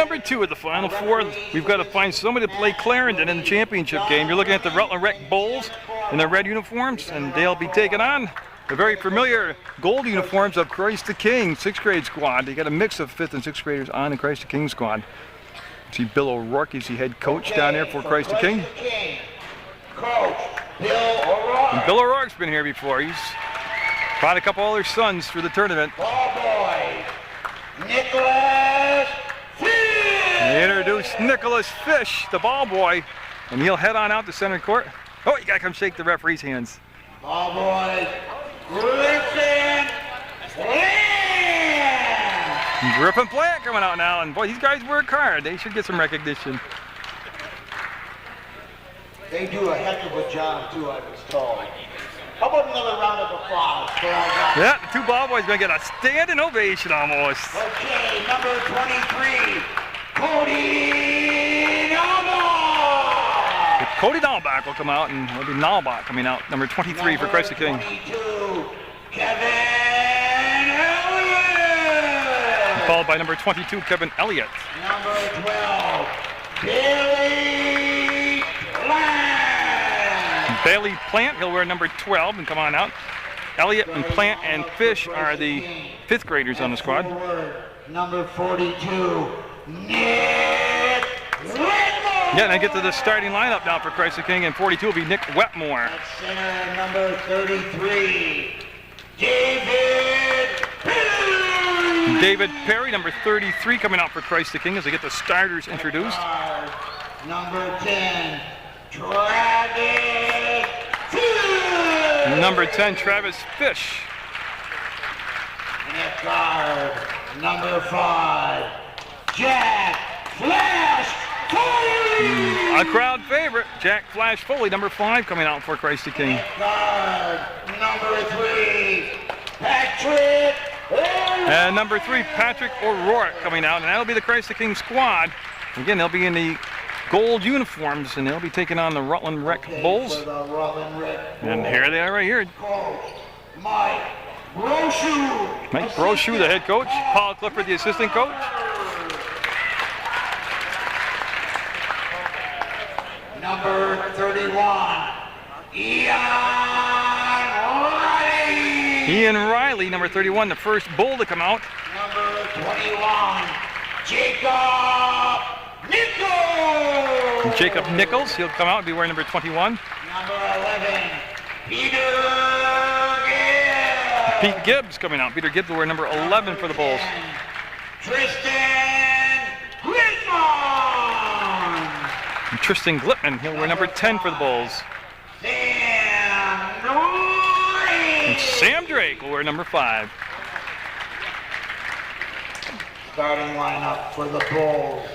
number 2 of the Final Four. We've got to find somebody to play Clarendon in the championship game. You're looking at the Rutland Rec Bulls in their red uniforms, and they'll be taking on the very familiar gold uniforms of Christ the King 6th grade squad. They got a mix of 5th and 6th graders on the Christ the King squad. See Bill O'Rourke is the head coach down there for Christ the King. Coach Bill O'Rourke. And Bill O'Rourke's been here before. He's brought a couple other sons through the tournament. Ball boy, Nicholas Fish. They introduced Nicholas Fish, the ball boy, and he'll head on out to center court. Oh, you gotta come shake the referee's hands. Ball boy, Griffin Plant. Griffin Plant coming out now, and boy, these guys work hard. They should get some recognition. They do a heck of a job too, I was told. How about another round of applause for our guys? Yeah, the two ball boys gonna get a standing ovation almost. Okay, number 23, Cody Nalbach. Cody Nalbach will come out, and it'll be Nalbach coming out, number 23 for Christ the King. 22, Kevin Elliott. Followed by number 22, Kevin Elliott. Number 12, Billy Plant. Bailey Plant, he'll wear number 12 and come on out. Elliott and Plant and Fish are the 5th graders on the squad. Number 42, Nick Whitmore. Yeah, and I get to the starting lineup now for Christ the King, and 42 will be Nick Wetmore. At center, number 33, David Perry. David Perry, number 33, coming out for Christ the King as they get the starters introduced. Number 10, Travis Fish. Number 10, Travis Fish. And at guard, number 5, Jack Flash Foley. A crowd favorite, Jack Flash Foley, number 5, coming out for Christ the King. At guard, number 3, Patrick O'Rourke. And number 3, Patrick O'Rourke coming out, and that'll be the Christ the King squad. Again, they'll be in the gold uniforms, and they'll be taking on the Rutland Rec Bulls. And here they are right here. Coach Mike Brochu. Mike Brochu, the head coach. Paul Clifford, the assistant coach. Number 31, Ian Riley. Ian Riley, number 31, the first bull to come out. Number 21, Jacob Nichols. Jacob Nichols, he'll come out and be wearing number 21. Number 11, Peter Gibbs. Pete Gibbs coming out. Peter Gibbs will wear number 11 for the Bulls. Tristan Griffin. And Tristan Glitman, he'll wear number 10 for the Bulls. And Sam Drake will wear number 5. Starting lineup for the Bulls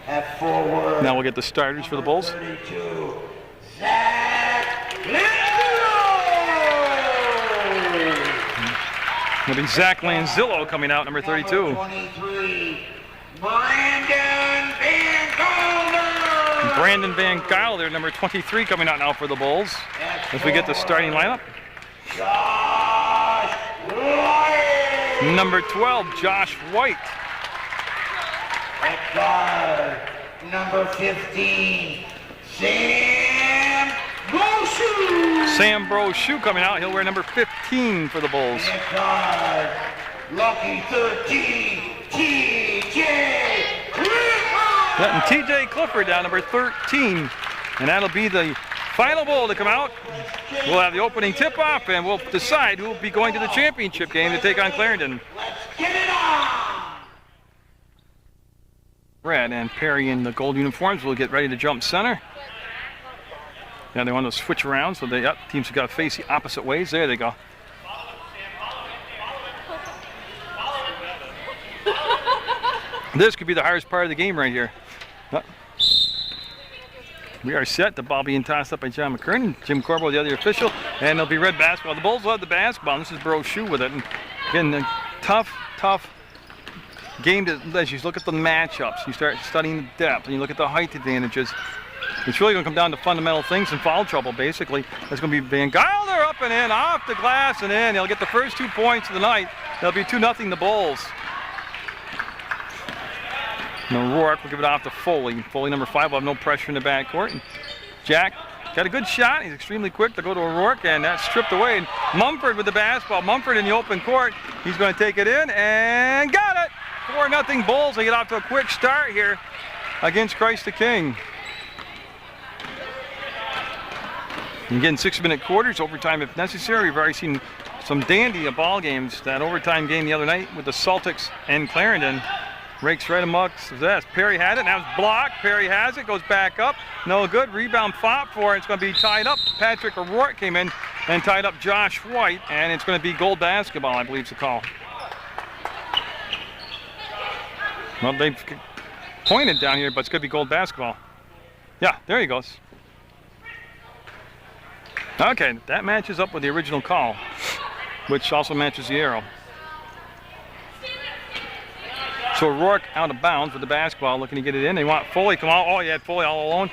at forward. Now we'll get the starters for the Bulls. 32, Zach Lanzillo. It'll be Zach Lanzillo coming out, number 32. Number 23, Brandon Van Gelder. Brandon Van Gelder, number 23, coming out now for the Bulls. As we get the starting lineup. Josh White. Number 12, Josh White. At guard, number 15, Sam Brochu. Sam Brochu coming out. He'll wear number 15 for the Bulls. At guard, lucky 13, TJ Clifford. And TJ Clifford down, number 13. And that'll be the final bull to come out. We'll have the opening tip-off, and we'll decide who will be going to the championship game to take on Clarendon. Let's get it on. Brad and Perry in the gold uniforms will get ready to jump center. Now they want to switch around, so the teams have got to face the opposite ways. There they go. This could be the hardest part of the game right here. We are set. The ball being tossed up by John McKern. Jim Corbo, the other official, and there'll be red basketball. The Bulls will have the basketball. This is Brochu with it. And again, a tough game to, as you look at the matchups, you start studying the depth, and you look at the height advantages. It's really going to come down to fundamental things and foul trouble, basically. That's going to be Van Gelder up and in, off the glass and in. He'll get the first 2 points of the night. It'll be 2-0 the Bulls. And O'Rourke will give it off to Foley. Foley, number 5, will have no pressure in the backcourt. And Jack got a good shot. He's extremely quick to go to O'Rourke, and that's stripped away. And Mumford with the basketball. Mumford in the open court. He's going to take it in and got it. 4-0 Bulls. They get off to a quick start here against Christ the King. And again, 6-minute quarters, overtime if necessary. We've already seen some dandy ball games. That overtime game the other night with the Celtics and Clarendon. Rakes right amongst this. Perry had it. Now it's blocked. Perry has it. Goes back up. No good. Rebound fought for it. It's going to be tied up. Patrick O'Rourke came in and tied up Josh White. And it's going to be goal basketball, I believe is the call. Well, they've pointed down here, but it's going to be goal basketball. Yeah, there he goes. Okay, that matches up with the original call, which also matches the arrow. So O'Rourke out of bounds with the basketball, looking to get it in. They want Foley come out. Oh, you had Foley all alone.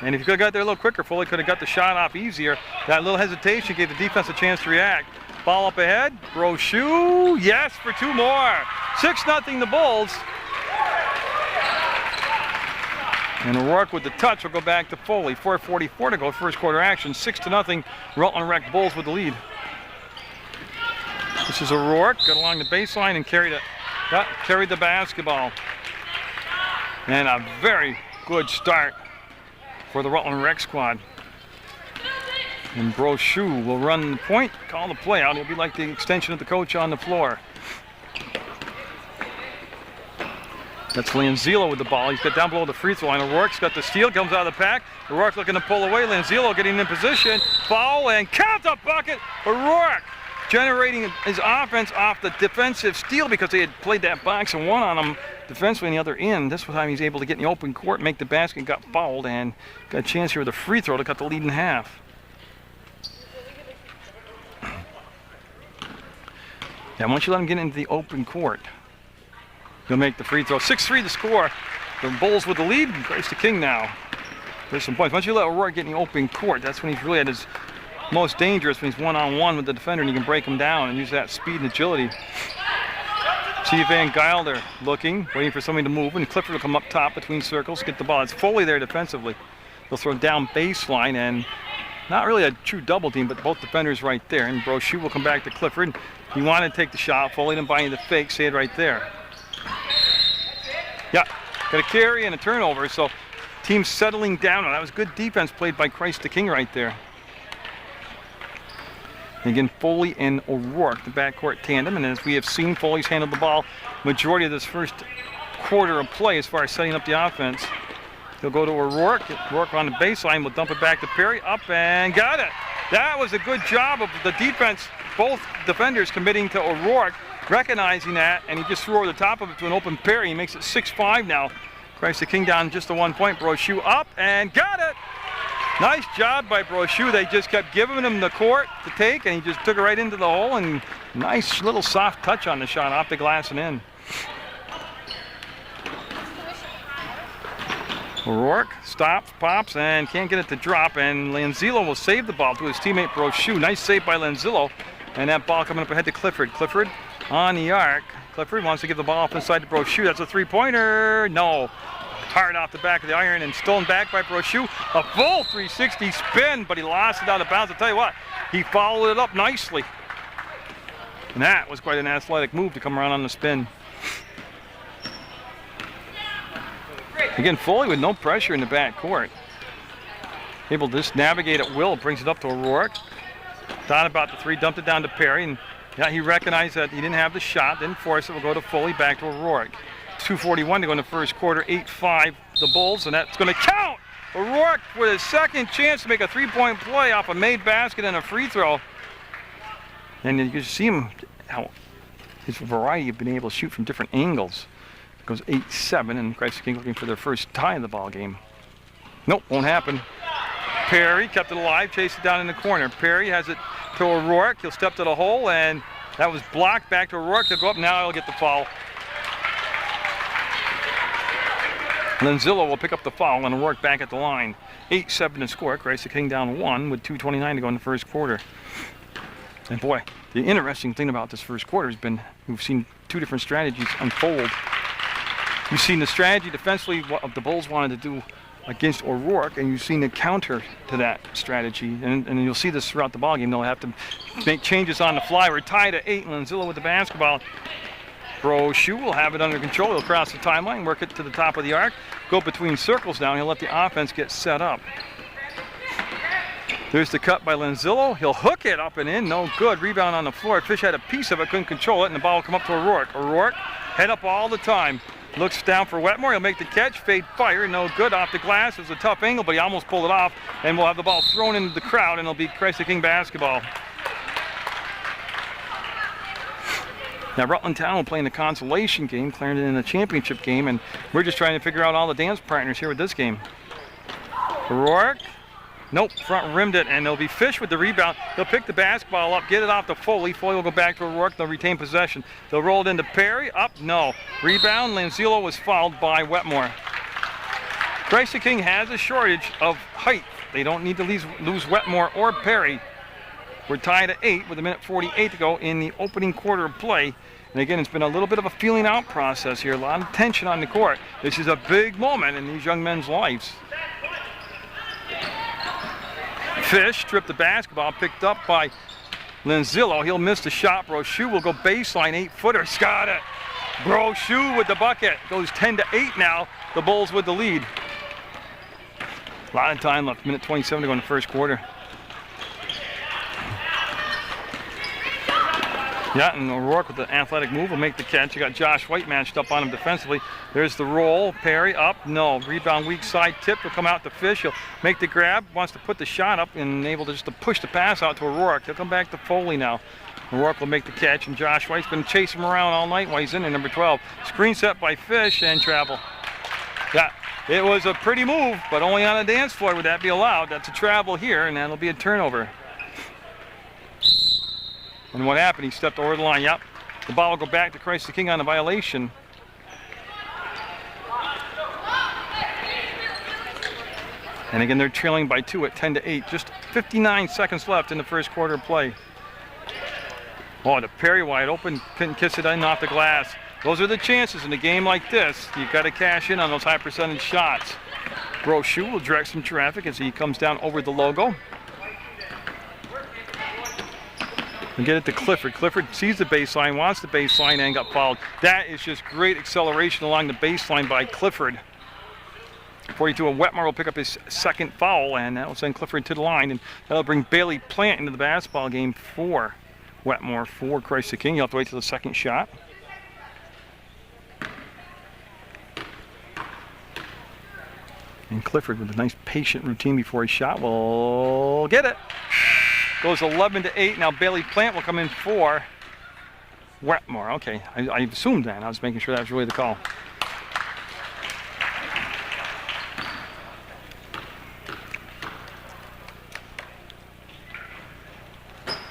And if you could have got there a little quicker, Foley could have got the shot off easier. That little hesitation gave the defense a chance to react. Ball up ahead. Brochu, yes, for 2 more. 6-0 the Bulls. And O'Rourke with the touch will go back to Foley. 4:44 to go, first quarter action. 6-0, Rutland Rec Bulls with the lead. This is O'Rourke, got along the baseline and carried the basketball. And a very good start for the Rutland Rec squad. And Brochu will run the point, call the play out. He'll be like the extension of the coach on the floor. That's Lanzillo with the ball. He's got down below the free throw line. O'Rourke's got the steal, comes out of the pack. O'Rourke looking to pull away. Lanzillo getting in position. Foul and count the bucket. O'Rourke generating his offense off the defensive steal because they had played that box and one on him defensively on the other end. This time he's able to get in the open court, make the basket, got fouled, and got a chance here with a free throw to cut the lead in half. Yeah, once you let him get into the open court, he'll make the free throw. 6-3 the score. The Bulls with the lead. Christ the King now. There's some points. Once you let O'Rourke get in the open court, that's when he's really at his most dangerous, when he's one-on-one with the defender and you can break him down and use that speed and agility. See Van Gilder looking, waiting for somebody to move, and Clifford will come up top between circles, get the ball. It's Foley there defensively. They'll throw down baseline, and not really a true double team, but both defenders right there. And Brochu will come back to Clifford. He wanted to take the shot. Foley didn't buy into the fake. See it right there. Yeah, got a carry and a turnover, so team settling down. That was good defense played by Christ the King right there. And again, Foley and O'Rourke, the backcourt tandem, and as we have seen, Foley's handled the ball majority of this first quarter of play as far as setting up the offense. He'll go to O'Rourke. O'Rourke on the baseline will dump it back to Perry. Up and got it. That was a good job of the defense, both defenders committing to O'Rourke, recognizing that, and he just threw over the top of it to an open Perry. He makes it 6-5 now. Christ the King down just to 1 point. Brochu up and got it. Nice job by Brochu. They just kept giving him the court to take, and he just took it right into the hole, and nice little soft touch on the shot off the glass and in. O'Rourke stops, pops, and can't get it to drop, and Lanzillo will save the ball to his teammate Brochu. Nice save by Lanzillo, and that ball coming up ahead to Clifford. Clifford on the arc. Clifford wants to give the ball off inside to Brochu. That's a three-pointer. No. Hard off the back of the iron and stolen back by Brochu. A full 360 spin, but he lost it out of bounds. I'll tell you what, he followed it up nicely. And that was quite an athletic move to come around on the spin. Again, Foley with no pressure in the back court. Able to just navigate at will, brings it up to O'Rourke. Thought about the three, dumped it down to Perry, and yeah, he recognized that he didn't have the shot, didn't force it. Will go to Foley, back to O'Rourke. 2:41 to go in the first quarter, 8-5 the Bulls, and that's going to count. O'Rourke with his second chance to make a three-point play off a made basket and a free throw. And you can see him, how his variety of being able to shoot from different angles. It goes 8-7, and Christ the King looking for their first tie in the ball game. Nope, won't happen. Perry kept it alive, chased it down in the corner. Perry has it to O'Rourke. He'll step to the hole, and that was blocked back to O'Rourke. He'll go up, now he'll get the foul. Lanzillo will pick up the foul and O'Rourke back at the line. 8-7 to score. Christ the King down 1 with 2:29 to go in the first quarter. And boy, the interesting thing about this first quarter has been we've seen two different strategies unfold. You've seen the strategy defensively what the Bulls wanted to do against O'Rourke, and you've seen the counter to that strategy. And you'll see this throughout the ballgame. They'll have to make changes on the fly. We're tied at 8, and Lanzillo with the basketball. Brochu will have it under control. He'll cross the timeline, work it to the top of the arc, go between circles now, and he'll let the offense get set up. There's the cut by Lanzillo. He'll hook it up and in. No good. Rebound on the floor. Fish had a piece of it, couldn't control it, and the ball will come up to O'Rourke. O'Rourke, head up all the time. Looks down for Wetmore. He'll make the catch. Fade fire. No good. Off the glass. It was a tough angle, but he almost pulled it off. And we'll have the ball thrown into the crowd, and it'll be Christ the King basketball. Now, Rutland Town will play in the consolation game, Clarendon in the championship game, and we're just trying to figure out all the dance partners here with this game. O'Rourke. Nope, front rimmed it, and there'll be Fish with the rebound. They'll pick the basketball up, get it off to Foley. Foley will go back to O'Rourke. They'll retain possession. They'll roll it into Perry. Up, no. Rebound, Lanzillo was fouled by Wetmore. Christ the King has a shortage of height. They don't need to lose Wetmore or Perry. We're tied at 8 with 1:48 to go in the opening quarter of play. And again, it's been a little bit of a feeling out process here. A lot of tension on the court. This is a big moment in these young men's lives. Fish stripped the basketball, picked up by Lanzillo. He'll miss the shot. Brochu will go baseline, 8-footer. He's got it. Brochu with the bucket. Goes 10-8 now. The Bulls with the lead. A lot of time left. 1:27 to go in the first quarter. Yeah, and O'Rourke with the athletic move will make the catch. You got Josh White matched up on him defensively. There's the roll. Perry up. No. Rebound weak side tip. Will come out to Fish. He'll make the grab. Wants to put the shot up and able to just to push the pass out to O'Rourke. He'll come back to Foley now. O'Rourke will make the catch, and Josh White's been chasing him around all night while he's in there, number 12. Screen set by Fish and travel. Yeah, it was a pretty move, but only on a dance floor would that be allowed. That's a travel here, and that'll be a turnover. And what happened? He stepped over the line. Yep. The ball will go back to Christ the King on a violation. And again, they're trailing by 2 at 10-8. Just 59 seconds left in the first quarter of play. Oh, the Perry wide open. Couldn't kiss it in off the glass. Those are the chances in a game like this. You've got to cash in on those high percentage shots. Brochu will direct some traffic as he comes down over the logo. And get it to Clifford. Clifford sees the baseline, wants the baseline, and got fouled. That is just great acceleration along the baseline by Clifford. 42, and Wetmore will pick up his second foul, and that will send Clifford to the line, and that'll bring Bailey Plant into the basketball game for Wetmore, for Christ the King. You'll have to wait till the second shot. And Clifford with a nice patient routine before he shot will get it. Goes 11-8. Now Bailey Plant will come in for Wetmore. Okay, I assumed that. I was making sure that was really the call.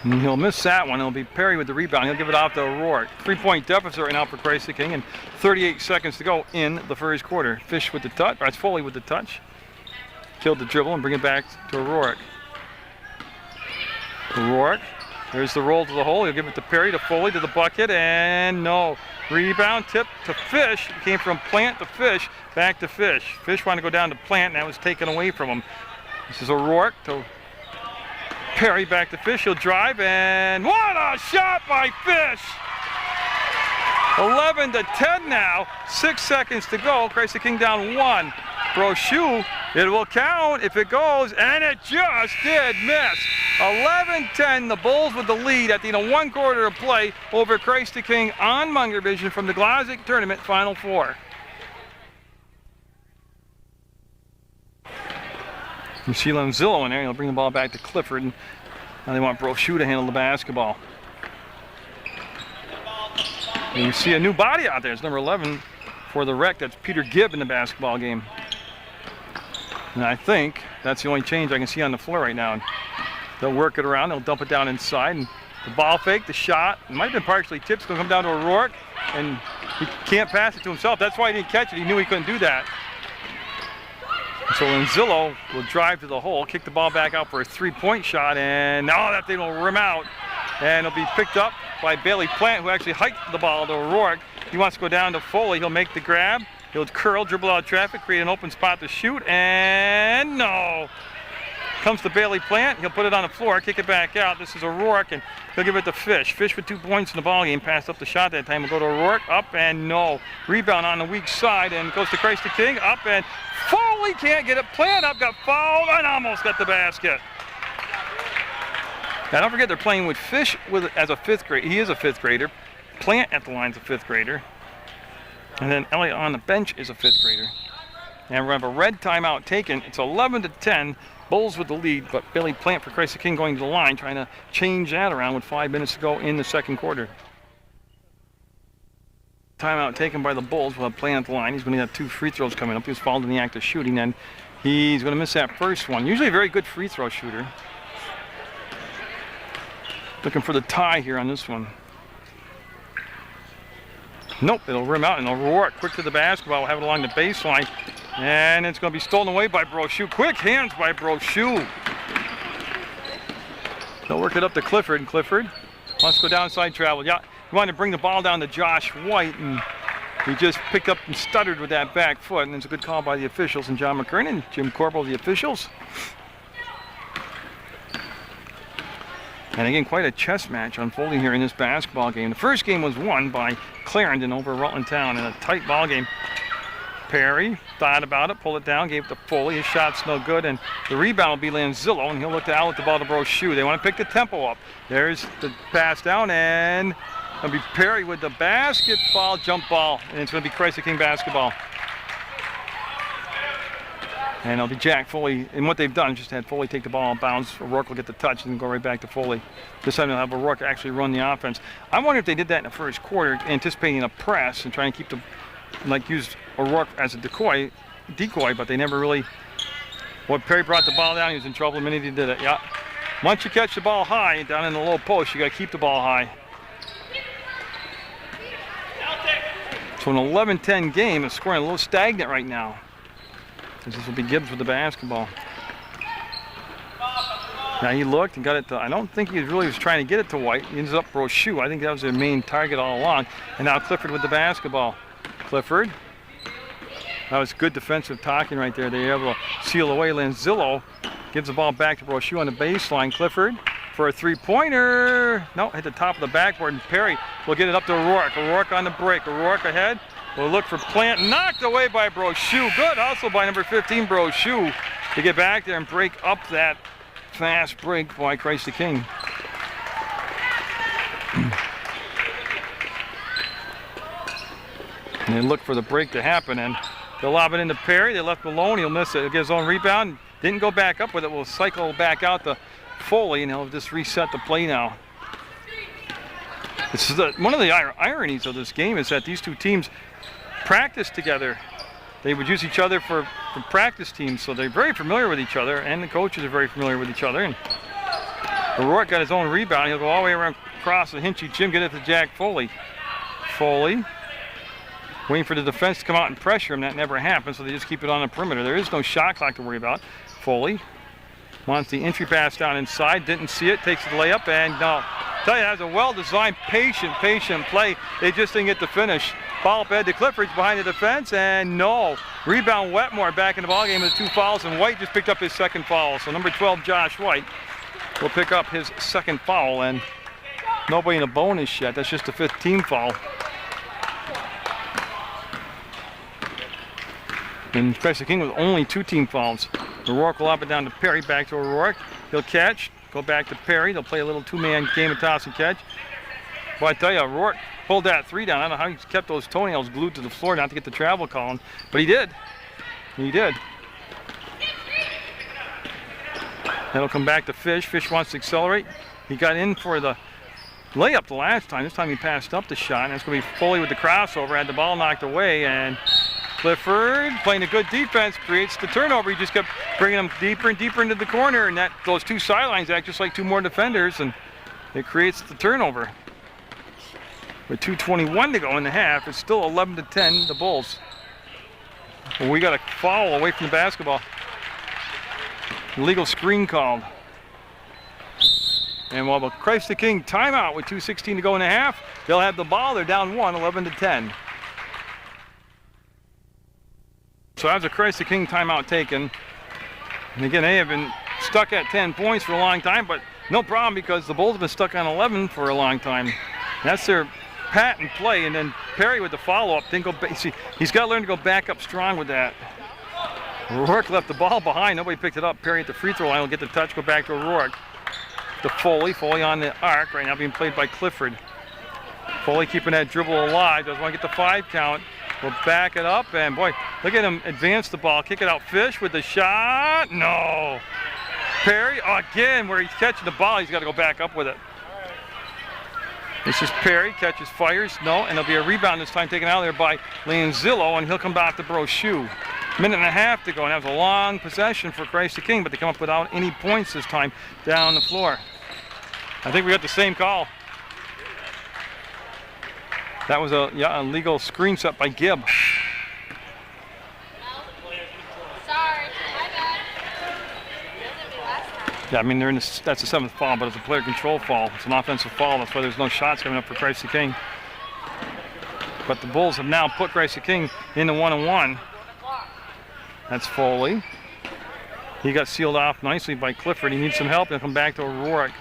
And he'll miss that one. It'll be Perry with the rebound. He'll give it off to O'Rourke. 3-point deficit right now for Christ the King, and 38 seconds to go in the first quarter. Fish with the touch. That's Foley with the touch. Killed the dribble and bring it back to O'Rourke. O'Rourke, there's the roll to the hole. He'll give it to Perry, to Foley, to the bucket, and no. Rebound, tip to Fish. It came from Plant to Fish, back to Fish. Fish wanted to go down to Plant, and that was taken away from him. This is O'Rourke to Perry, back to Fish. He'll drive, and what a shot by Fish! 11-10 now. 6 seconds to go. Christ the King down 1. Brochu, it will count if it goes, and it just did miss. 11-10, the Bulls with the lead at the 1 quarter of play over Christ the King on Munger Vision from the Glodzik Tournament Final Four. You see Lanzillo in there. He'll bring the ball back to Clifford, and now they want Brochu to handle the basketball. And you see a new body out there. It's number 11 for the Rec. That's Peter Gibb in the basketball game. And I think that's the only change I can see on the floor right now. They'll work it around. They'll dump it down inside. And the ball fake, the shot, it might have been partially tipped. It's going to come down to O'Rourke, and he can't pass it to himself. That's why he didn't catch it. He knew he couldn't do that. And so Lanzillo will drive to the hole, kick the ball back out for a 3-point shot, and now that thing will rim out. And it'll be picked up by Bailey Plant, who actually hiked the ball to O'Rourke. He wants to go down to Foley. He'll make the grab. He'll curl, dribble out of traffic, create an open spot to shoot, and no. Comes to Bailey Plant. He'll put it on the floor, kick it back out. This is O'Rourke, and he'll give it to Fish. Fish with 2 points in the ballgame. Passed up the shot that time. Will go to O'Rourke. Up and no. Rebound on the weak side, and goes to Christ the King. Up and Foley can't get it. Plant up, got fouled, and almost got the basket. Now don't forget they're playing with Fish as a 5th grader. He is a 5th grader. Plant at the line's a 5th grader. And then Elliott on the bench is a 5th grader. And we're going to have a red timeout taken. It's 11-10. Bulls with the lead, but Bailey Plant for Christ the King going to the line, trying to change that around with 5 minutes to go in the second quarter. Timeout taken by the Bulls. We'll have Plant at the line. He's going to have 2 free throws coming up. He was fouled in the act of shooting, and he's going to miss that first one. Usually a very good free throw shooter. Looking for the tie here on this one. Nope, it'll rim out, and O'Rourke quick to the basketball. We'll have it along the baseline. And it's going to be stolen away by Brochu. Quick hands by Brochu. They'll work it up to Clifford, and Clifford wants to go downside travel. Yeah, he wanted to bring the ball down to Josh White, and he just picked up and stuttered with that back foot, and it's a good call by the officials, and John McKernan, Jim Corporal, the officials. And again, quite a chess match unfolding here in this basketball game. The first game was won by Clarendon over Rutland Town in a tight ball game. Perry thought about it, pulled it down, gave it to Foley. His shot's no good, and the rebound will be Lanzillo, and he'll look to outlet the ball to Brochu. They want to pick the tempo up. There's the pass down, and it'll be Perry with the basketball, jump ball, and it's going to be Christ the King basketball. And it'll be Jack Foley, and what they've done is just had Foley take the ball and bounce. O'Rourke will get the touch and then go right back to Foley. This time they'll have O'Rourke actually run the offense. I wonder if they did that in the first quarter, anticipating a press and trying to keep the, like, use O'Rourke as a decoy, but they never really. When Perry brought the ball down, he was in trouble the minute he did it. Yeah. Once you catch the ball high down in the low post, you got to keep the ball high. So an 11-10 game is scoring a little stagnant right now. This will be Gibbs with the basketball. Now he looked and got it to, I don't think he really was trying to get it to White. He ends up Brochu. I think that was their main target all along. And now Clifford with the basketball. Clifford. That was good defensive talking right there. They were able to seal away. Lanzillo gives the ball back to Brochu on the baseline. Clifford for a 3-pointer. No, hit the top of the backboard, and Perry will get it up to O'Rourke. O'Rourke on the break. O'Rourke ahead. We'll look for Plant. Knocked away by Brochu. Good hustle by number 15, Brochu, to get back there and break up that fast break by Christ the King. And they look for the break to happen, and they'll lob it into Perry. They left him alone. He'll miss it. He'll get his own rebound. Didn't go back up with it. We'll cycle back out to Foley, and he'll just reset the play now. This is one of the ironies of this game is that these two teams practice together. They would use each other for practice teams, so they're very familiar with each other, and the coaches are very familiar with each other. And O'Rourke got his own rebound. He'll go all the way around across the Hinchy Jim, get it to Jack Foley. Foley waiting for the defense to come out and pressure him. That never happens, so they just keep it on the perimeter. There is no shot clock to worry about. Foley wants the entry pass down inside, didn't see it, takes the layup, and no. Tell you, that was a well-designed, patient play. They just didn't get the finish. Ball up head to Clifford behind the defense, and no. Rebound Wetmore back in the ballgame with 2 fouls, and White just picked up his second foul. So number 12, Josh White, will pick up his second foul, and nobody in a bonus yet. That's just a 5th team foul. And Christ the King with only 2 team fouls. O'Rourke will lob it down to Perry, back to O'Rourke. He'll catch. Go back to Perry. They'll play a little 2-man game of toss and catch. Boy, I tell you, O'Rourke pulled that 3 down. I don't know how he kept those toenails glued to the floor not to get the travel call, but he did. He did. That'll come back to Fish. Fish wants to accelerate. He got in for the layup the last time. This time he passed up the shot, and it's going to be Foley with the crossover. Had the ball knocked away, and Clifford, playing a good defense, creates the turnover. He just kept bringing them deeper and deeper into the corner, and those 2 sidelines act just like 2 more defenders, and it creates the turnover. With 2:21 to go in the half, it's still 11-10, the Bulls. Well, we got a foul away from the basketball. Illegal screen called. And while the Christ the King timeout with 2:16 to go in the half, they'll have the ball. They're down 1, 11-10. So that's a Christ the King timeout taken. And again, they have been stuck at 10 points for a long time, but no problem because the Bulls have been stuck on 11 for a long time. That's their patent play, and then Perry with the follow-up. He's got to learn to go back up strong with that. O'Rourke left the ball behind. Nobody picked it up. Perry at the free throw line will get the touch, go back to O'Rourke. To Foley. Foley on the arc right now being played by Clifford. Foley keeping that dribble alive. Doesn't want to get the 5 count. We'll back it up, and boy, look at him advance the ball. Kick it out. Fish with the shot. No. Perry again, where he's catching the ball, he's got to go back up with it. This is Perry, catches, fires, no, and there'll be a rebound this time taken out there by Lanzillo, and he'll come back to Brochu. Minute and a half to go, and that was a long possession for Christ the King, but they come up without any points this time down the floor. I think we got the same call. That was a legal screen set by Gibb. Yeah, I mean, that's the 7th foul, but it's a player control foul. It's an offensive foul. That's why there's no shots coming up for Christ the King. But the Bulls have now put Christ the King in the 1-on-1. That's Foley. He got sealed off nicely by Clifford. He needs some help. He'll come back to O'Rourke.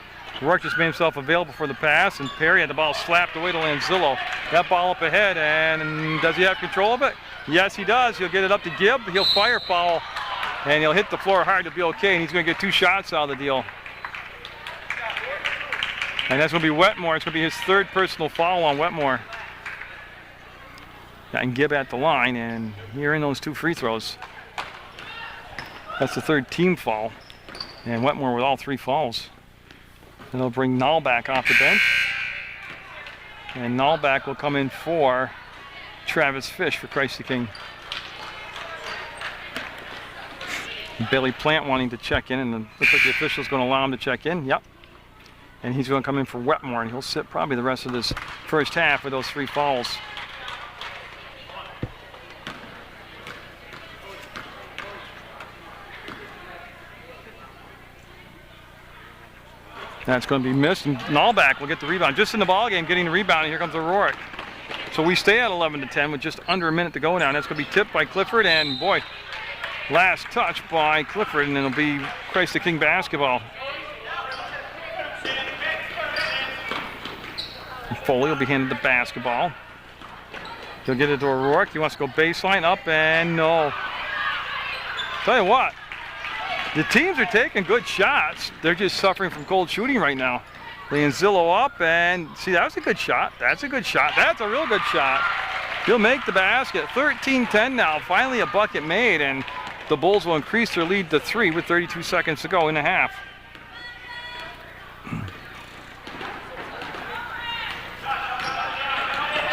O'Rourke just made himself available for the pass, and Perry had the ball slapped away to Lanzillo. That ball up ahead, and does he have control of it? Yes, he does. He'll get it up to Gibb. He'll fire foul. And he'll hit the floor hard to be okay, and he's going to get 2 shots out of the deal. And that's going to be Wetmore. It's going to be his 3rd personal foul on Wetmore. And Gibb at the line, and you're in those 2 free throws. That's the 3rd team foul. And Wetmore with all 3 fouls. And they'll bring Null back off the bench. And Null back will come in for Travis Fish for Christ the King. Billy Plant wanting to check in, and looks like the official's going to allow him to check in. Yep. And he's going to come in for Wetmore, and he'll sit probably the rest of this first half with those 3 fouls. That's going to be missed, and Nallback will get the rebound. Just in the ball game, getting the rebound, and here comes O'Rourke. So we stay at 11-10 with just under a minute to go now. And that's going to be tipped by Clifford, and boy, last touch by Clifford, and it'll be Christ the King basketball. Foley will be handed the basketball. He'll get it to O'Rourke. He wants to go baseline, up, and no. Tell you what, the teams are taking good shots. They're just suffering from cold shooting right now. Lanzillo up, and see, that was a good shot. That's a good shot. That's a real good shot. He'll make the basket. 13-10 now. Finally a bucket made, and the Bulls will increase their lead to 3 with 32 seconds to go in the half.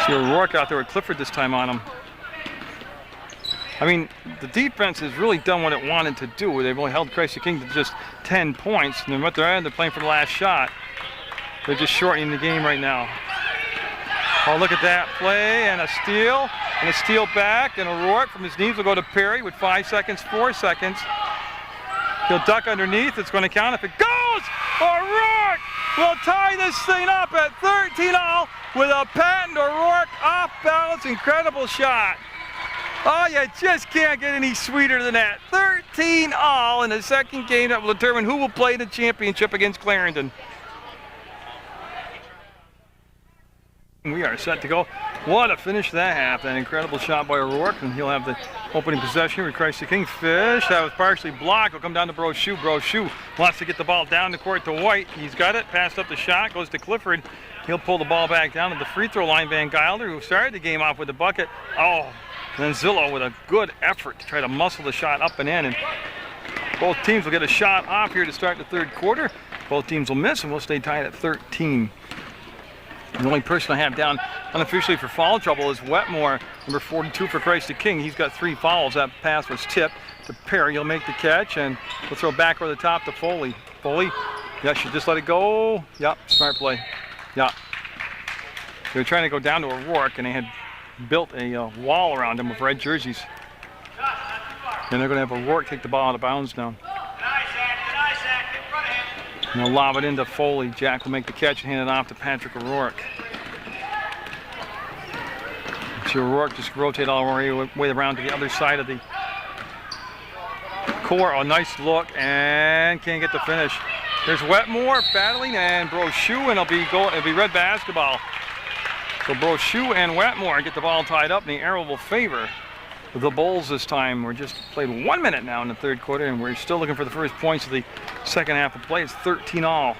See O'Rourke out there with Clifford this time on him. I mean, the defense has really done what it wanted to do. They've only held Christ the King to just 10 points. And then what they're at, they're playing for the last shot. They're just shortening the game right now. Oh, look at that play, and a steal back, and O'Rourke from his knees will go to Perry with 5 seconds, 4 seconds. He'll duck underneath. It's going to count. If it goes, O'Rourke will tie this thing up at 13-all with a patent O'Rourke off-balance, incredible shot. Oh, you just can't get any sweeter than that. 13-all in the second game that will determine who will play the championship against Clarendon. We are set to go. What a finish to that half. That incredible shot by O'Rourke, and he'll have the opening possession with Christ the King. Fish, that was partially blocked. Will come down to Brochu. Brochu wants to get the ball down the court to White. He's got it. Passed up the shot. Goes to Clifford. He'll pull the ball back down to the free throw line. Van Gilder, who started the game off with the bucket. Oh, then Zillow with a good effort to try to muscle the shot up and in. And both teams will get a shot off here to start the third quarter. Both teams will miss, and we'll stay tied at 13. The only person I have down unofficially for foul trouble is Wetmore, number 42 for Christ the King. He's got 3 fouls. That pass was tipped to Perry. He'll make the catch, and we'll throw back over the top to Foley. Foley, yeah, should just let it go. Yep, smart play. Yeah. They were trying to go down to O'Rourke, and they had built a wall around him with red jerseys. And they're going to have O'Rourke take the ball out of bounds now. And they'll lob it into Foley. Jack will make the catch and hand it off to Patrick O'Rourke. See O'Rourke just rotate all the way around to the other side of the core. A nice look and can't get the finish. There's Wetmore battling and Brochu, and it'll be red basketball. So Brochu and Wetmore get the ball tied up, and the arrow will favor the Bulls this time. We're just played 1 minute now in the third quarter, and we're still looking for the first points of the second half of play. It's 13-all.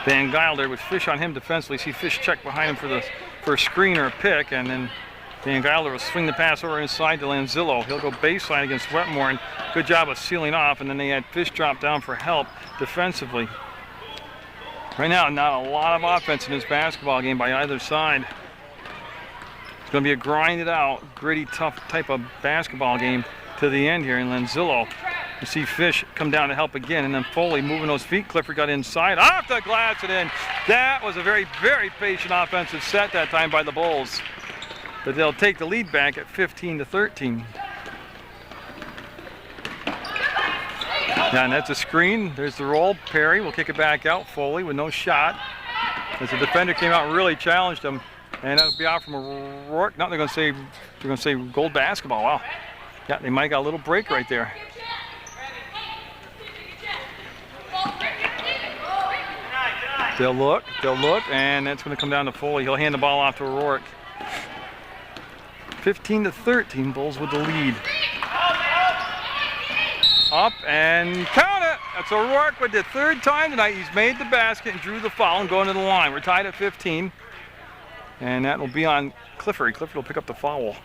Van Gile there with Fish on him defensively. See Fish check behind him for a screen or a pick, and then Van Gile will swing the pass over inside to Lanzillo. He'll go baseline against Wetmore, and good job of sealing off, and then they had Fish drop down for help defensively. Right now, not a lot of offense in this basketball game by either side. It's going to be a grinded out, gritty, tough type of basketball game to the end here. And Lanzillo, you see Fish come down to help again, and then Foley moving those feet. Clifford got inside, off the glass and in. That was a very, very patient offensive set that time by the Bulls. But they'll take the lead back at 15-13. Yeah, and that's a screen. There's the roll. Perry will kick it back out. Foley with no shot. As the defender came out and really challenged him. And that'll be out from O'Rourke. No, they're going to say gold basketball. Wow. Yeah, they might got a little break right there. They'll look, and that's going to come down to Foley. He'll hand the ball off to O'Rourke. 15-13, Bulls with the lead. Up and count it. That's O'Rourke with the third time tonight. He's made the basket and drew the foul and going to the line. We're tied at 15. And that will be on Clifford. Clifford will pick up the foul.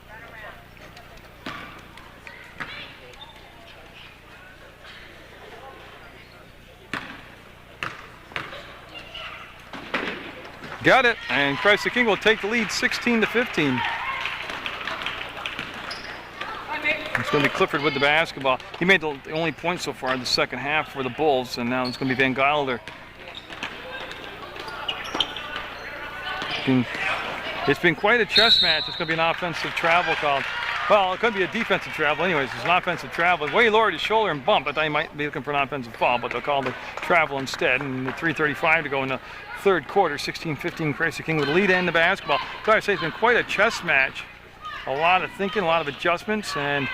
Got it. And Christ the King will take the lead 16-15. It's going to be Clifford with the basketball. He made the only point so far in the second half for the Bulls, and now it's going to be Van Gile there. It's been quite a chess match. It's going to be an offensive travel called. Well, it could be a defensive travel. Anyways, it's an offensive travel. Way lowered his shoulder and bumped. I thought he might be looking for an offensive foul, but they'll call the travel instead. And the 3:35 to go in the third quarter. 16-15, Christ the King with the lead and the basketball. So I say it's been quite a chess match. A lot of thinking, a lot of adjustments, and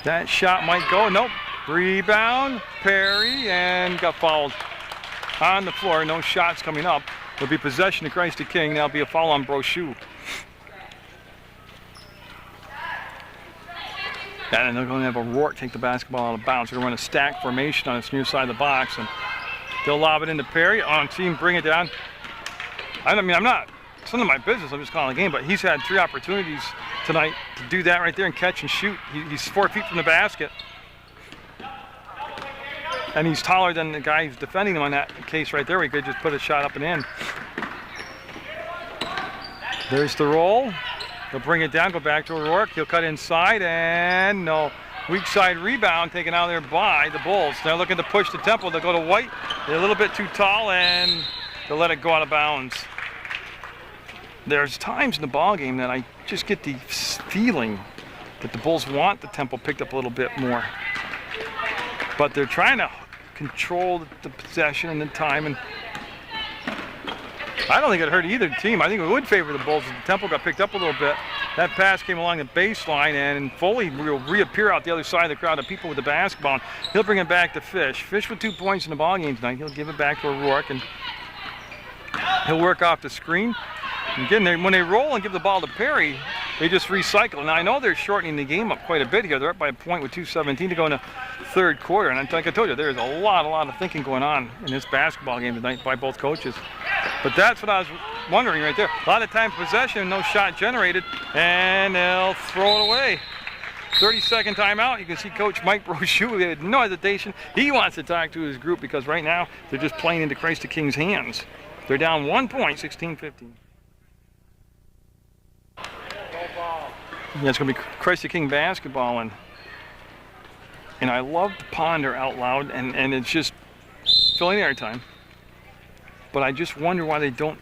that shot might go. Nope. Rebound, Perry, and got fouled on the floor. No shots coming up. It'll be possession to Christ the King. That'll be a foul on Brochu. And they're going to have O'Rourke take the basketball out of bounds. They're going to run a stack formation on this near side of the box, and they'll lob it into Perry. On team, bring it down. I mean, I'm not. It's none of my business. I'm just calling the game. But he's had 3 opportunities tonight to do that right there and catch and shoot. He's 4 feet from the basket. And he's taller than the guy who's defending him on that case right there. We could just put a shot up and in. There's the roll. They'll bring it down, go back to O'Rourke. He'll cut inside, and no. Weak side rebound taken out there by the Bulls. They're looking to push the tempo. They'll go to White. They're a little bit too tall, and they'll let it go out of bounds. There's times in the ball game that I just get the feeling that the Bulls want the tempo picked up a little bit more. But they're trying to control the possession and the time, and I don't think it hurt either team. I think it would favor the Bulls if the tempo got picked up a little bit. That pass came along the baseline, and Foley will reappear out the other side of the crowd of people with the basketball. He'll bring it back to Fish. Fish with 2 points in the ball game tonight. He'll give it back to O'Rourke, and he'll work off the screen. And again, when they roll and give the ball to Perry, they just recycle. Now, I know they're shortening the game up quite a bit here. They're up by a point with 2:17 to go in the third quarter. And like I told you, there's a lot of thinking going on in this basketball game tonight by both coaches. But that's what I was wondering right there. A lot of time possession, no shot generated, and they'll throw it away. 30-second timeout. You can see Coach Mike Brochu, he had no hesitation. He wants to talk to his group because right now they're just playing into Christ the King's hands. They're down 1 point, 16-15. Yeah, it's going to be Christ the King basketball, and I love to ponder out loud, and it's just filling air time. But I just wonder why they don't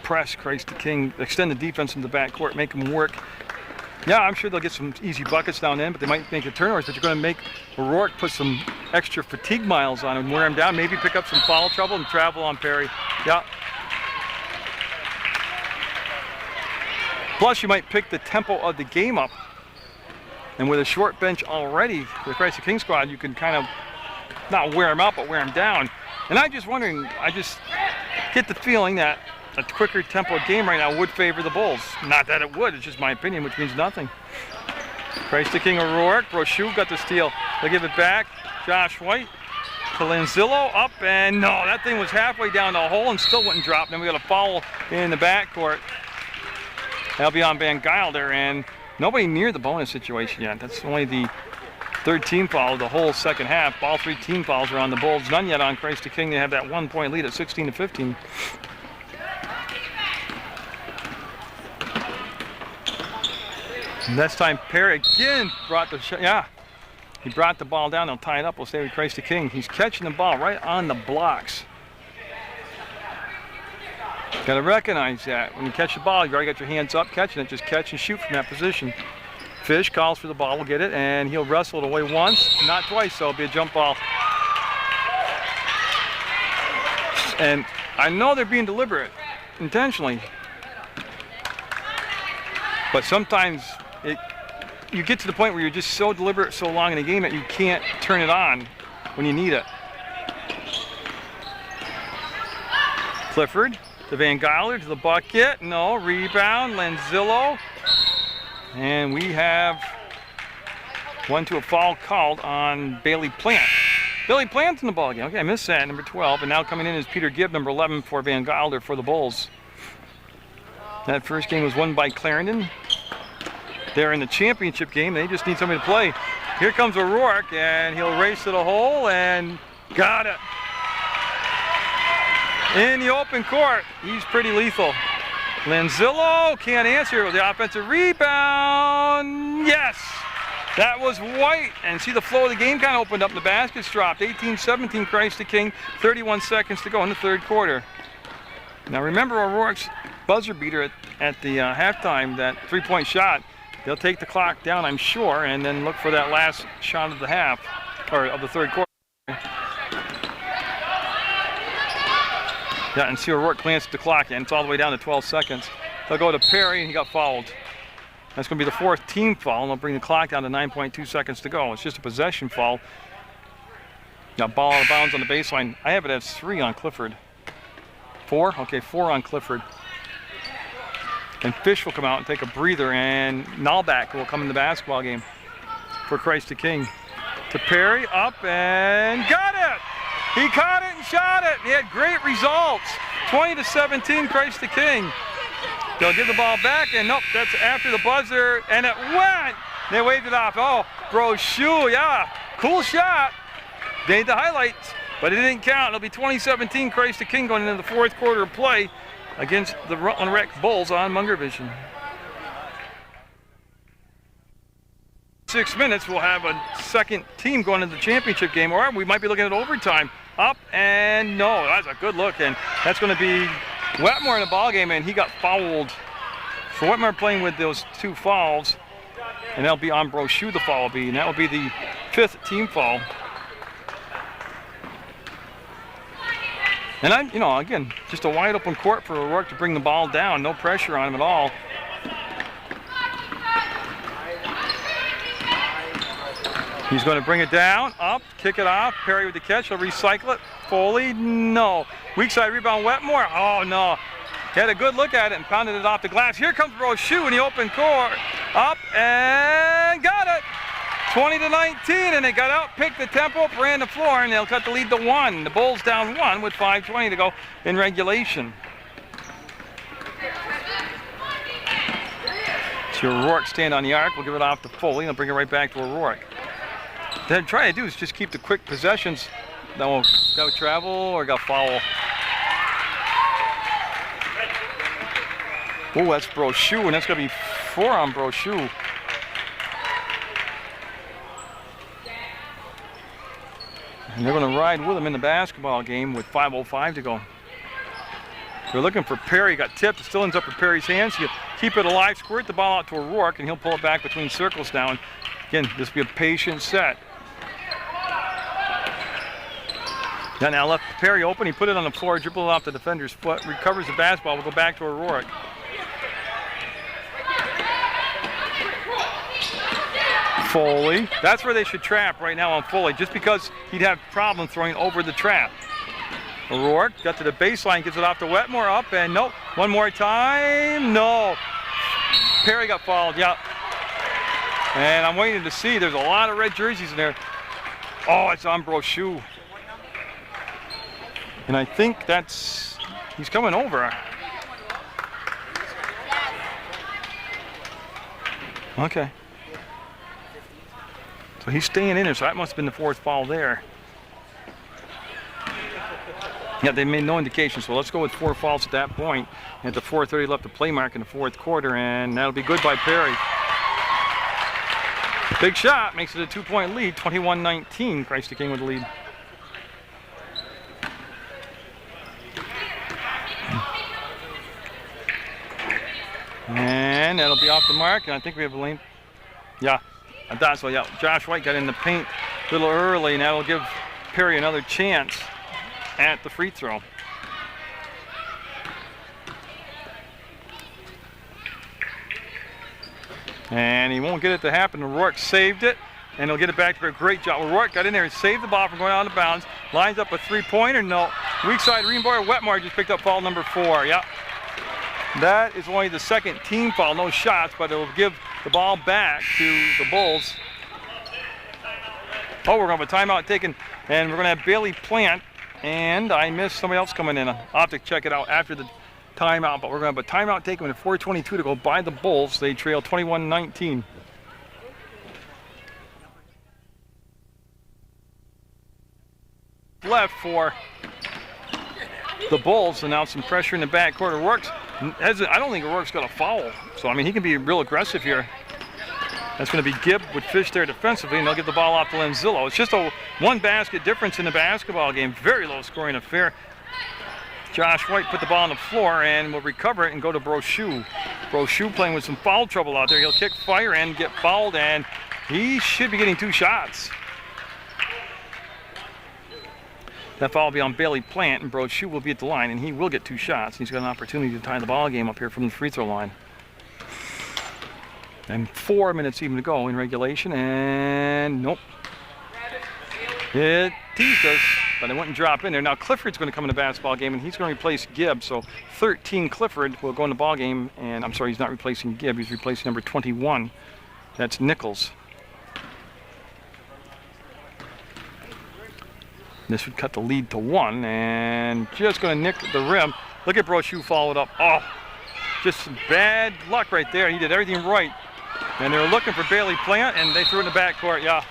press Christ the King, extend the defense into the backcourt, make them work. Yeah, I'm sure they'll get some easy buckets down in, but they might make the turnovers, but you're going to make O'Rourke put some extra fatigue miles on him, wear him down, maybe pick up some foul trouble and travel on Perry. Yeah. Plus, you might pick the tempo of the game up And with a short bench already, the Christ the King squad, you can kind of not wear them out, but wear them down. And I'm just wondering, I just get the feeling that a quicker tempo game right now would favor the Bulls. Not that it would, it's just my opinion, which means nothing. Christ the King O'Rourke, Brochu got the steal. They'll give it back. Josh White to Lanzillo, up, and no, that thing was halfway down the hole and still wouldn't drop. Then we got a foul in the backcourt. That'll be on Van Gilder, and nobody near the bonus situation yet. That's only the third team foul of the whole second half. All 3 team fouls are on the Bulls. None yet on Christ the King. They have that 1-point lead at 16-15. And this time Perry again brought the shot. Yeah, he brought the ball down. They'll tie it up. We'll stay with Christ the King. He's catching the ball right on the blocks. Got to recognize that. When you catch the ball, you already got your hands up catching it. Just catch and shoot from that position. Fish calls for the ball. We'll get it, and he'll wrestle it away once, not twice, so it'll be a jump ball. And I know they're being deliberate, intentionally. But sometimes you get to the point where you're just so deliberate so long in the game that you can't turn it on when you need it. Clifford to Van Gilder to the bucket. No, rebound, Lanzillo. And we have a foul called on Bailey Plant. Bailey Plant's in the ball game. Okay, I missed that, number 12. And now coming in is Peter Gibb, number 11 for Van Gilder for the Bulls. That first game was won by Clarendon. They're in the championship game. They just need somebody to play. Here comes O'Rourke, and he'll race to the hole, and got it. In the open court. He's pretty lethal. Lanzillo can't answer with the offensive rebound. Yes, that was White. And see the flow of the game kind of opened up. The basket's dropped. 18-17 Christ the King. 31 seconds to go in the third quarter. Now remember O'Rourke's buzzer beater at the halftime, that 3-point shot. They'll take the clock down, I'm sure, and then look for that last shot of the half, or of the third quarter. Yeah, and see O'Rourke glance at the clock, and it's all the way down to 12 seconds. They'll go to Perry, and he got fouled. That's going to be the 4th team foul, and they'll bring the clock down to 9.2 seconds to go. It's just a possession foul. Got ball out of bounds on the baseline. I have it as 3 on Clifford. 4? Okay, 4 on Clifford. And Fish will come out and take a breather, and Nalback will come in the basketball game for Christ the King. To Perry, up, and got it! He caught it and shot it. He had great results. 20-17, Christ the King. They'll give the ball back, and nope, that's after the buzzer, and it went. They waved it off. Oh, Brochu, yeah, cool shot. They had the highlights, but it didn't count. It'll be 20-17, Christ the King going into the fourth quarter of play against the Rutland Rec Bulls on Munger Vision. 6 minutes, we'll have a second team going into the championship game, or we might be looking at overtime. Up, and no, that's a good look, and that's going to be Wetmore in the ball game, and he got fouled. So Wetmore playing with those 2 fouls, and that'll be on Brochu, the foul will be, and that will be the 5th team foul. And again, just a wide open court for O'Rourke to bring the ball down. No pressure on him at all. He's going to bring it down, up, kick it off. Perry with the catch, he'll recycle it. Foley, no. Weak side rebound, Wetmore, oh no. He had a good look at it and pounded it off the glass. Here comes Brochu in the open court. Up, and got it. 20-19, and they got out, picked the tempo, ran the floor, and they'll cut the lead to 1. The Bulls down 1 with 5:20 to go in regulation. So O'Rourke stand on the arc. We'll give it off to Foley, and they'll bring it right back to O'Rourke. What they're trying to do is just keep the quick possessions. That won't go travel or got foul. Oh, that's Brochu, and that's going to be 4 on Brochu. And they're going to ride with him in the basketball game with 5:05 to go. They're looking for Perry. Got tipped. It still ends up in Perry's hands. You keep it alive, squirt the ball out to O'Rourke, and he'll pull it back between circles now. And again, this will be a patient set. Now left Perry open. He put it on the floor, dribbled it off the defender's foot, recovers the basketball. We'll go back to O'Rourke. Foley. That's where they should trap right now on Foley, just because he'd have problems throwing over the trap. O'Rourke got to the baseline, gets it off to Wetmore, up, and nope. One more time, no. Perry got fouled, yeah. And I'm waiting to see, there's a lot of red jerseys in there. Oh, it's on Brochu. And I think he's coming over. Okay. So he's staying in there, so that must have been the fourth foul there. Yeah, they made no indication, so let's go with 4 fouls at that point. At the 4:30 left to play mark in the fourth quarter, and that'll be good by Perry. Big shot, makes it a 2-point lead, 21-19, Christ the King with the lead. And that'll be off the mark, and I think we have a lane. Yeah, I thought so, yeah. Josh White got in the paint a little early, and that'll give Perry another chance at the free throw. And he won't get it to happen. O'Rourke saved it, and he'll get it back to a great job. O'Rourke got in there and saved the ball from going out of bounds. Lines up a three-pointer, no. Weak side, Greenboy. Wetmore just picked up foul number 4, yeah. That is only the second team foul, no shots, but it'll give the ball back to the Bulls. Oh, we're going to have a timeout taken, and we're going to have Bailey Plant, and I missed somebody else coming in. I'll have to check it out after the timeout, but we're going to have a timeout taken with 4:22 to go by the Bulls. They trail 21-19. Left for the Bulls, and now some pressure in the backcourt. O'Rourke's, I don't think O'Rourke's got a foul, so I mean he can be real aggressive here. That's going to be Gibb with Fish there defensively, and they'll get the ball off to Lenzillo. It's just a 1-basket difference in the basketball game. Very low scoring affair. Josh White put the ball on the floor and will recover it and go to Brochu. Brochu playing with some foul trouble out there. He'll kick fire and get fouled, and he should be getting 2 shots. That foul will be on Bailey Plant, and Brochu will be at the line, and he will get 2 shots. He's got an opportunity to tie the ball game up here from the free throw line. And 4 minutes even to go in regulation, and nope. It teased us, but it wouldn't drop in there. Now Clifford's going to come in the basketball game, and he's going to replace Gibb. So 13 Clifford will go in the ball game, and I'm sorry, he's not replacing Gibb. He's replacing number 21. That's Nichols. This would cut the lead to 1, and just going to nick the rim. Look at Brochu followed up. Oh, just some bad luck right there. He did everything right. And they were looking for Bailey Plant, and they threw it in the backcourt. Yeah,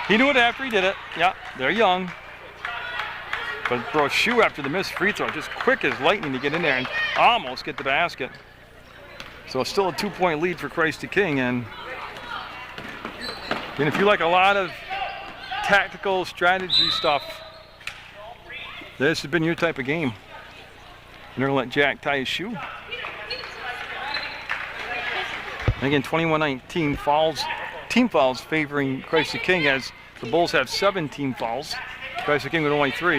he knew it after he did it. Yeah, they're young. But Brochu, after the missed free throw, just quick as lightning to get in there and almost get the basket. So it's still a 2-point lead for Christ the King. And if you like a lot of tactical strategy stuff, this has been your type of game. And they're going to let Jack tie his shoe. And again, 21-19 fouls, team fouls favoring Christ the King, as the Bulls have 7 team fouls. Christ the King with only 3.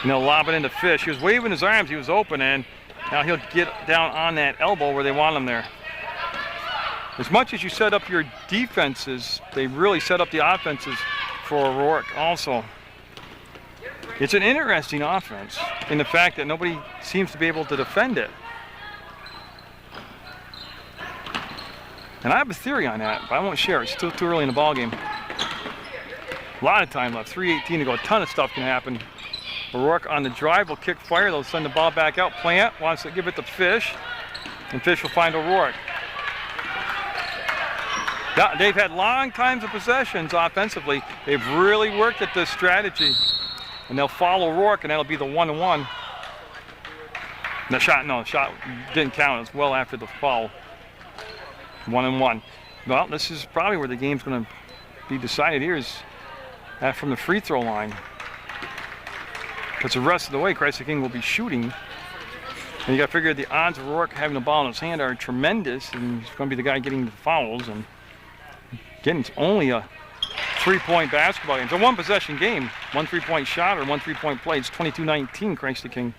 And they'll lob it into Fish. He was waving his arms, he was open, and now he'll get down on that elbow where they want him there. As much as you set up your defenses, they really set up the offenses for O'Rourke also. It's an interesting offense in the fact that nobody seems to be able to defend it. And I have a theory on that, but I won't share it. It's still too early in the ballgame. A lot of time left, 3:18 to go. A ton of stuff can happen. O'Rourke on the drive will kick fire. They'll send the ball back out. Plant wants to give it to Fish, and Fish will find O'Rourke. Yeah, they've had long times of possessions offensively. They've really worked at this strategy. And they'll follow O'Rourke, and that'll be the 1-1. The shot didn't count. It's well after the foul. 1-1. Well, this is probably where the game's going to be decided here, is from the free throw line. Because the rest of the way, Christ the King will be shooting. And you got to figure the odds of O'Rourke having the ball in his hand are tremendous, and he's going to be the guy getting the fouls. And again, it's only a 3-point basketball game. It's a 1-possession game. 1 3-point shot or 1 3-point play. It's 22-19, Christ the King.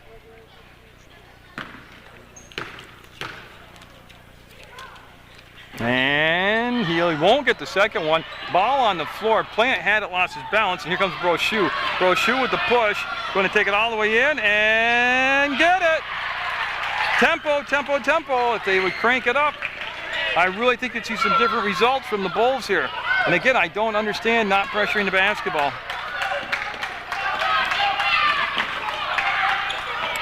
And he won't get the second one. Ball on the floor. Plant had it, lost his balance, and here comes Brochu. Brochu with the push. Going to take it all the way in and get it. Tempo, tempo, tempo. If they would crank it up, I really think you'd see some different results from the Bulls here. And again, I don't understand not pressuring the basketball.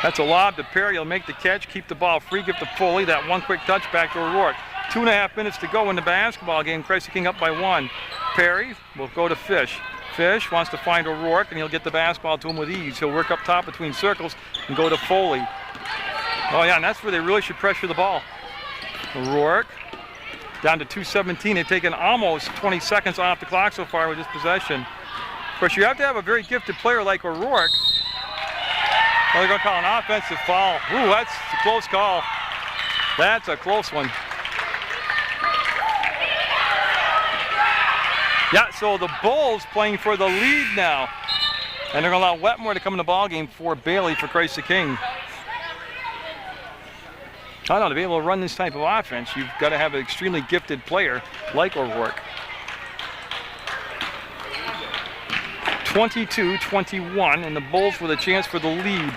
That's a lob to Perry. He'll make the catch, keep the ball free, give to Foley. That one quick touch back to O'Rourke. 2.5 minutes to go in the basketball game. Crescent King up by 1. Perry will go to Fish. Fish wants to find O'Rourke, and he'll get the basketball to him with ease. He'll work up top between circles and go to Foley. Oh yeah, and that's where they really should pressure the ball. O'Rourke down to 2:17. They've taken almost 20 seconds off the clock so far with this possession. Of course, you have to have a very gifted player like O'Rourke. Well, they're going to call an offensive foul. Ooh, that's a close call. That's a close one. Yeah, so the Bulls playing for the lead now. And they're going to allow Wetmore to come in the ballgame for Bailey for Christ the King. I don't know, to be able to run this type of offense, you've got to have an extremely gifted player like O'Rourke. 22-21, and the Bulls with a chance for the lead.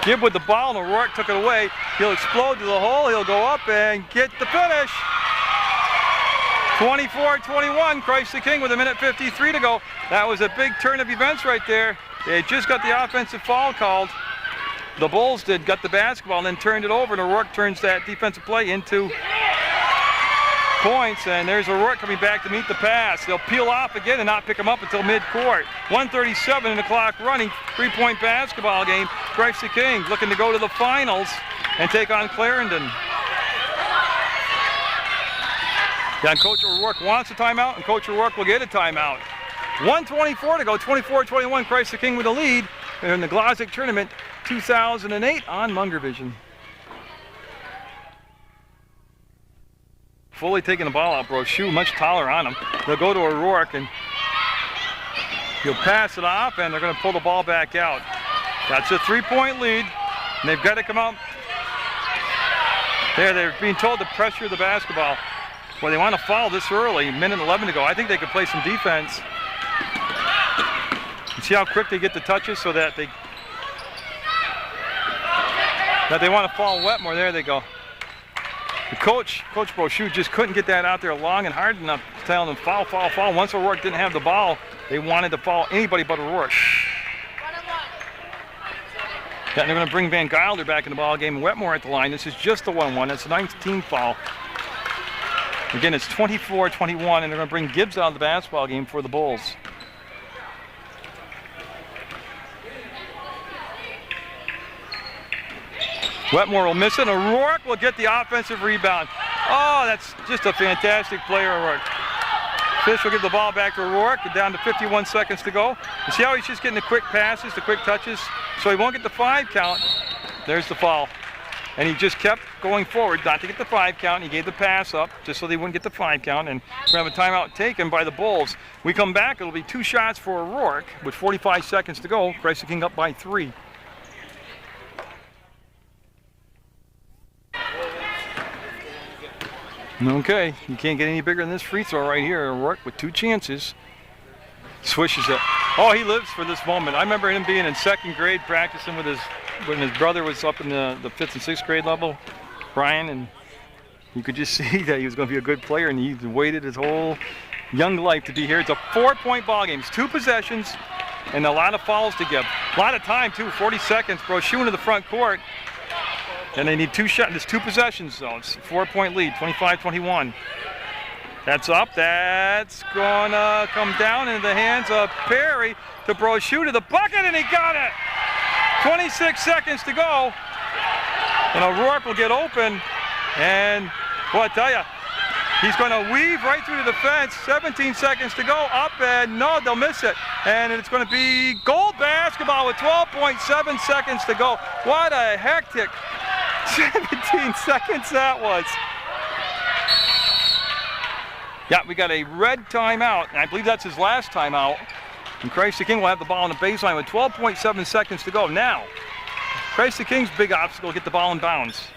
Gibb with the ball, and O'Rourke took it away. He'll explode to the hole, he'll go up and get the finish. 24-21, Christ the King with 1:53 to go. That was a big turn of events right there. They just got the offensive foul called. The Bulls got the basketball and then turned it over, and O'Rourke turns that defensive play into points, and there's O'Rourke coming back to meet the pass. They'll peel off again and not pick him up until midcourt. 1:37 in the clock running, 3-point basketball game. Christ the King looking to go to the finals and take on Clarendon. Yeah, and Coach O'Rourke wants a timeout, and Coach O'Rourke will get a timeout. 1:24 to go, 24-21, Christ the King with the lead in the Glodzik Tournament 2008 on Munger Vision. Fully taking the ball out, Brochu, much taller on him. They'll go to O'Rourke, and he'll pass it off, and they're going to pull the ball back out. That's a 3-point lead, and they've got to come out. They're being told to pressure the basketball. Well, they want to foul this early, 1:11 to go. I think they could play some defense. You see how quick they get the touches so that they want to foul Wetmore. There they go. The Coach Brochu just couldn't get that out there long and hard enough to tell them foul, foul, foul. Once O'Rourke didn't have the ball, they wanted to foul anybody but O'Rourke. Yeah, and they're going to bring Van Gilder back in the ball game. Wetmore at the line. This is just the 1-1. That's a 19 foul. Again, it's 24-21, and they're going to bring Gibbs out of the basketball game for the Bulls. Wetmore will miss it. O'Rourke will get the offensive rebound. Oh, that's just a fantastic play, O'Rourke. Fish will give the ball back to O'Rourke. Down to 51 seconds to go. You see how he's just getting the quick passes, the quick touches, so he won't get the 5 count. There's the foul. And he just kept going forward, not to get the 5 count. He gave the pass up just so they wouldn't get the 5 count. And we're going to have a timeout taken by the Bulls. We come back, it'll be 2 shots for O'Rourke with 45 seconds to go. Christ the King up by 3. Okay, you can't get any bigger than this free throw right here. O'Rourke with 2 chances. Swishes it. Oh, he lives for this moment. I remember him being in 2nd grade practicing with when his brother was up in the 5th and 6th grade level, Brian, and you could just see that he was going to be a good player, and he waited his whole young life to be here. It's a 4-point ball game. It's 2 possessions and a lot of fouls to give. A lot of time too, 40 seconds. Brochu into the front court, and they need 2 shots. There's 2 possessions though. It's a 4-point lead, 25-21. That's up. That's gonna come down into the hands of Perry to Brochu to the bucket, and he got it. 26 seconds to go, and O'Rourke will get open, and well, I tell you, he's going to weave right through the defense. 17 seconds to go, up, and no, they'll miss it, and it's going to be Gold basketball with 12.7 seconds to go. What a hectic 17 seconds that was. Yeah, we got a red timeout, and I believe that's his last timeout. And Christ the King will have the ball on the baseline with 12.7 seconds to go. Now, Christ the King's big obstacle will get the ball in bounds.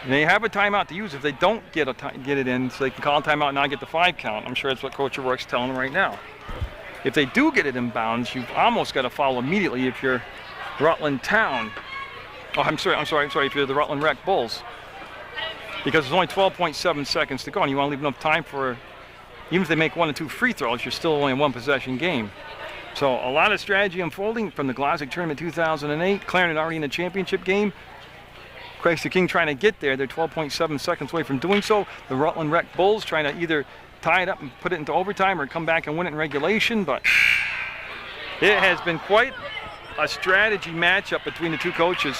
And they have a timeout to use if they don't get it in, so they can call a timeout and not get the 5 count. I'm sure that's what Coach O'Rourke's telling them right now. If they do get it in bounds, you've almost got to foul immediately if you're Rutland Town. Oh, I'm sorry, if you're the Rutland Rec Bulls. Because there's only 12.7 seconds to go, and you want to leave enough time for, even if they make 1 or 2 free throws, you're still only a 1-possession game. So a lot of strategy unfolding from the Glodzik Tournament 2008. Clarendon already in the championship game. Christ the King trying to get there. They're 12.7 seconds away from doing so. The Rutland Rec Bulls trying to either tie it up and put it into overtime or come back and win it in regulation. But it has been quite a strategy matchup between the two coaches.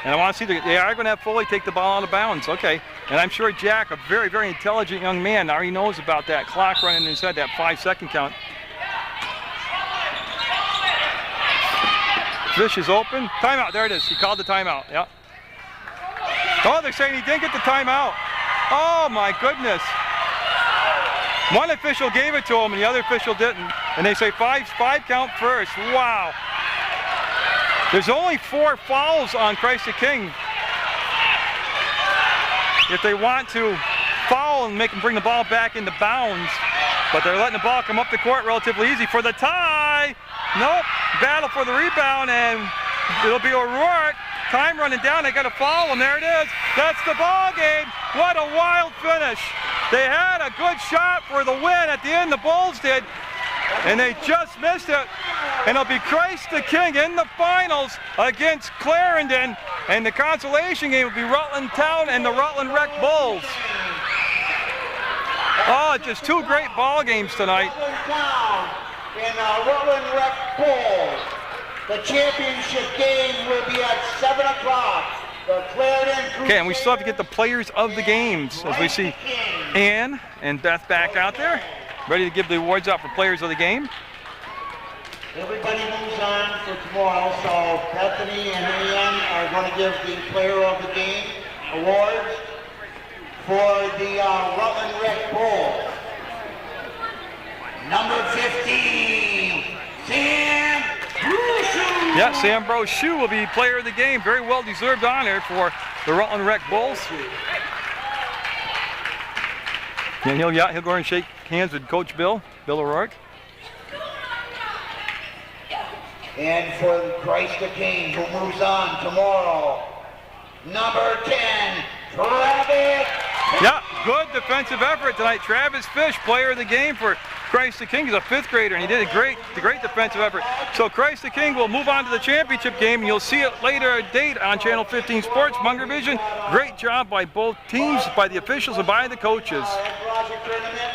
And I want to see, they are going to have Foley take the ball out of bounds. Okay. And I'm sure Jack, a very, very intelligent young man, already knows about that clock running inside that 5-second count. Fish is open. Timeout. There it is. He called the timeout. Yeah. Oh, they're saying he didn't get the timeout. Oh, my goodness. One official gave it to him and the other official didn't. And they say 5 count first. Wow. There's only 4 fouls on Christ the King. If they want to foul and make them bring the ball back into bounds, but they're letting the ball come up the court relatively easy for the tie. Nope. Battle for the rebound, and it'll be O'Rourke. Time running down. They got a foul, and there it is. That's the ball game. What a wild finish. They had a good shot for the win at the end. The Bulls did, and they just missed it. And it'll be Christ the King in the finals against Clarendon, and the consolation game will be Rutland Town and the Rutland Rec Bulls. Oh, just 2 great ball games tonight. Rutland Town and Rutland Rec Bulls. The championship game will be at 7 o'clock. The Clarendon. Okay, and we still have to get the players of the games, as we see Ann and Beth back out there, ready to give the awards out for players of the game. Everybody moves on for tomorrow, so Bethany and Ann are going to give the player of the game awards for the Rutland Rec Bulls. Number 15, Sam Brochu. Yeah, Sam Brochu will be player of the game. Very well-deserved honor for the Rutland Rec Bulls. And he'll go over and shake hands with Coach Bill O'Rourke. And for Christ the King, who moves on tomorrow, number 10, Travis. Yeah, good defensive effort tonight. Travis Fish, player of the game for Christ the King. He's a 5th grader, and he did a great defensive effort. So Christ the King will move on to the championship game, and you'll see it later date on Channel 15 Sports, Munger Vision. Great job by both teams, by the officials, and by the coaches. Glodzik Tournament.